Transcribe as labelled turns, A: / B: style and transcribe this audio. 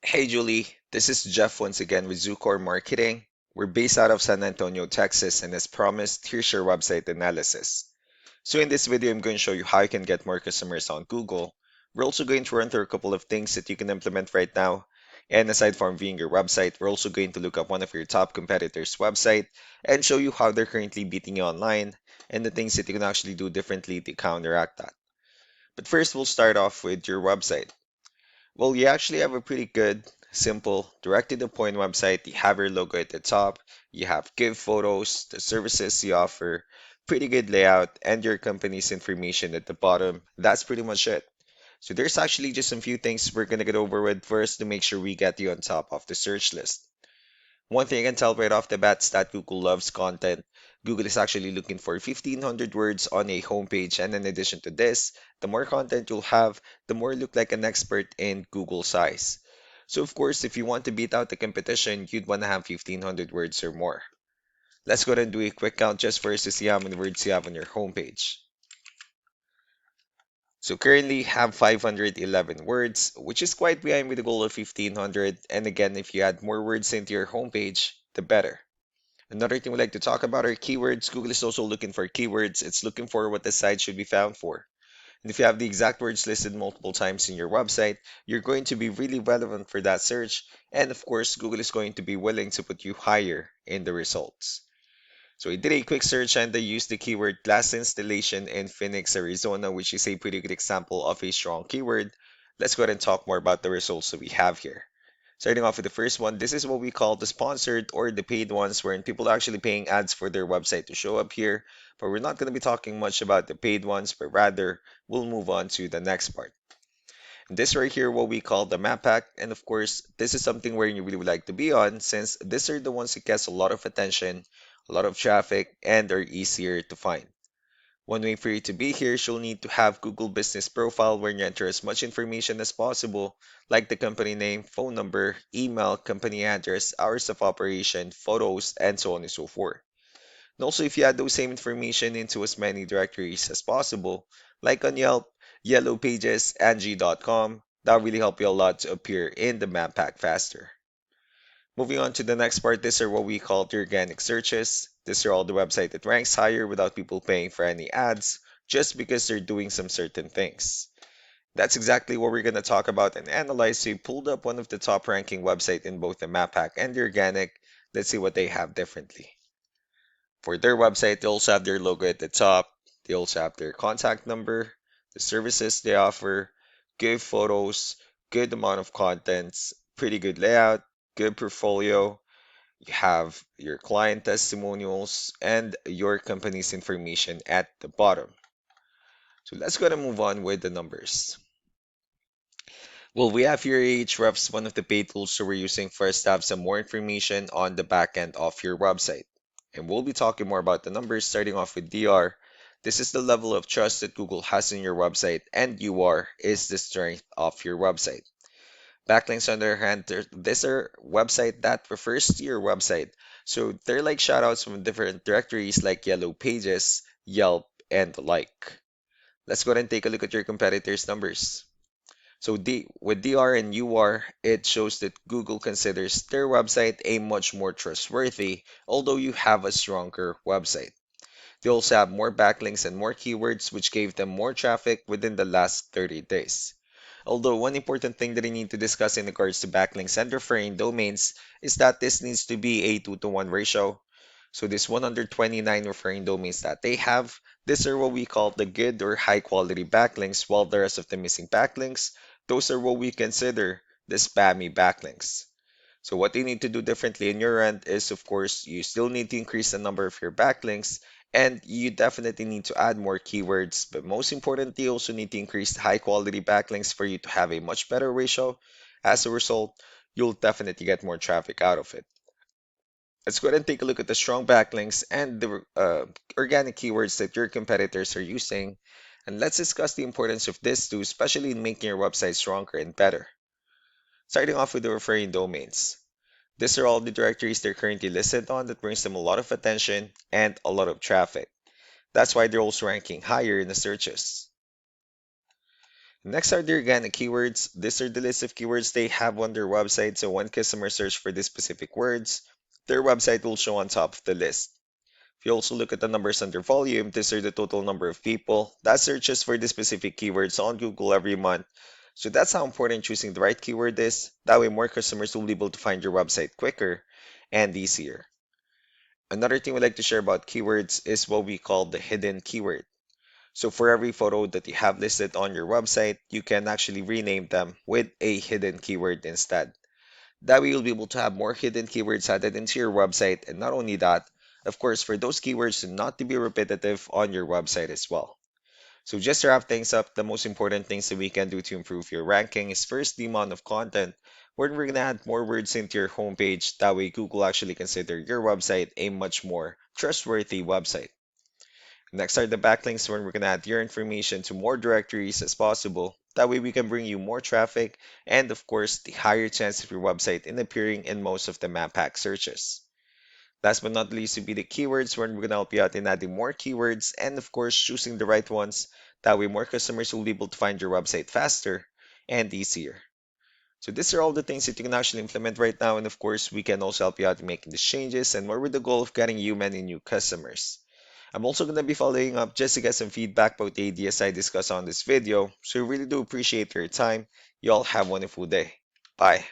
A: Hey Julie, this is Jeff once again with Zucor Marketing. We're based out of San Antonio, Texas, and as promised, here's your website analysis. So in this video, I'm going to show you how you can get more customers on Google. We're also going to run through a couple of things that you can implement right now. And aside from viewing your website, we're also going to look up one of your top competitors' website and show you how they're currently beating you online and the things that you can actually do differently to counteract that. But first, we'll start off with your website. Well, you actually have a pretty good, simple, direct to the point website. You have your logo at the top, you have give photos, the services you offer, pretty good layout, and your company's information at the bottom. That's pretty much it. So there's actually just some few things we're gonna get over with first to make sure we get you on top of the search list. One thing I can tell right off the bat is that Google loves content. Google is actually looking for 1,500 words on a homepage, and in addition to this, the more content you'll have, the more you look like an expert in Google size. So, of course, if you want to beat out the competition, you'd want to have 1,500 words or more. Let's go ahead and do a quick count just first to see how many words you have on your homepage. So currently have 511 words, which is quite behind with the goal of 1,500. And again, if you add more words into your homepage, the better. Another thing we like to talk about are keywords. Google is also looking for keywords. It's looking for what the site should be found for. And if you have the exact words listed multiple times in your website, you're going to be really relevant for that search. And of course, Google is going to be willing to put you higher in the results. So I did a quick search and I used the keyword glass installation in Phoenix, Arizona, which is a pretty good example of a strong keyword. Let's go ahead and talk more about the results that we have here. Starting off with the first one, this is what we call the sponsored or the paid ones, wherein people are actually paying ads for their website to show up here. But we're not going to be talking much about the paid ones, but rather we'll move on to the next part. This right here, what we call the map pack, and of course, this is something where you really would like to be on, since these are the ones that gets a lot of attention, a lot of traffic, and are easier to find. One way for you to be here is you'll need to have Google Business Profile where you enter as much information as possible, like the company name, phone number, email, company address, hours of operation, photos, and so on and so forth. And also, if you add those same information into as many directories as possible, like on Yelp, Yellow Pages, Angie.com, that'll really help you a lot to appear in the map pack faster. Moving on to the next part, these are what we call the organic searches. These are all the website that ranks higher without people paying for any ads, just because they're doing some certain things. That's exactly what we're going to talk about and analyze. So we pulled up one of the top ranking website in both the map pack and the organic. Let's see what they have differently. For their website, they also have their logo at the top. They also have their contact number, the services they offer, good photos, good amount of contents, pretty good layout, good portfolio. You have your client testimonials and your company's information at the bottom. So let's go and move on with the numbers. Well, we have here Ahrefs, one of the paid tools that we're using first to have some more information on the back end of your website. And we'll be talking more about the numbers starting off with DR. This is the level of trust that Google has in your website, and UR is the strength of your website. Backlinks, on the other hand, these are website that refers to your website. So they're like shoutouts from different directories like Yellow Pages, Yelp, and the like. Let's go ahead and take a look at your competitors' numbers. So with DR and UR, it shows that Google considers their website a much more trustworthy, although you have a stronger website. They also have more backlinks and more keywords, which gave them more traffic within the last 30 days. Although one important thing that I need to discuss in regards to backlinks and referring domains is that this needs to be a 2 to 1 ratio. So this 129 referring domains that they have, these are what we call the good or high quality backlinks, while the rest of the missing backlinks, those are what we consider the spammy backlinks. So what you need to do differently in your end is, of course, you still need to increase the number of your backlinks, and you definitely need to add more keywords. But most importantly, you also need to increase the high quality backlinks for you to have a much better ratio. As a result, you'll definitely get more traffic out of it. Let's go ahead and take a look at the strong backlinks and the organic keywords that your competitors are using. And let's discuss the importance of this too, especially in making your website stronger and better. Starting off with the referring domains. These are all the directories they're currently listed on that brings them a lot of attention and a lot of traffic. That's why they're also ranking higher in the searches. Next are the organic keywords. These are the list of keywords they have on their website, so when customers search for these specific words, their website will show on top of the list. If you also look at the numbers under volume, these are the total number of people that searches for the specific keywords on Google every month. So that's how important choosing the right keyword is. That way more customers will be able to find your website quicker and easier. Another thing we like to share about keywords is what we call the hidden keyword. So for every photo that you have listed on your website, you can actually rename them with a hidden keyword instead. That way you'll be able to have more hidden keywords added into your website, and not only that, of course, for those keywords not to be repetitive on your website as well. So just to wrap things up, the most important things that we can do to improve your ranking is first the amount of content, where we're gonna add more words into your homepage. That way Google actually consider your website a much more trustworthy website. Next are the backlinks, where we're gonna add your information to more directories as possible. That way we can bring you more traffic and of course the higher chance of your website in appearing in most of the map pack searches. Last but not least would be the keywords, where we're gonna help you out in adding more keywords and of course choosing the right ones. That way more customers will be able to find your website faster and easier. So these are all the things that you can actually implement right now, and of course we can also help you out in making these changes and more with the goal of getting you many new customers. I'm also going to be following up just to get some feedback about the ideas I discussed on this video, so I really do appreciate your time. You all have a wonderful day. Bye.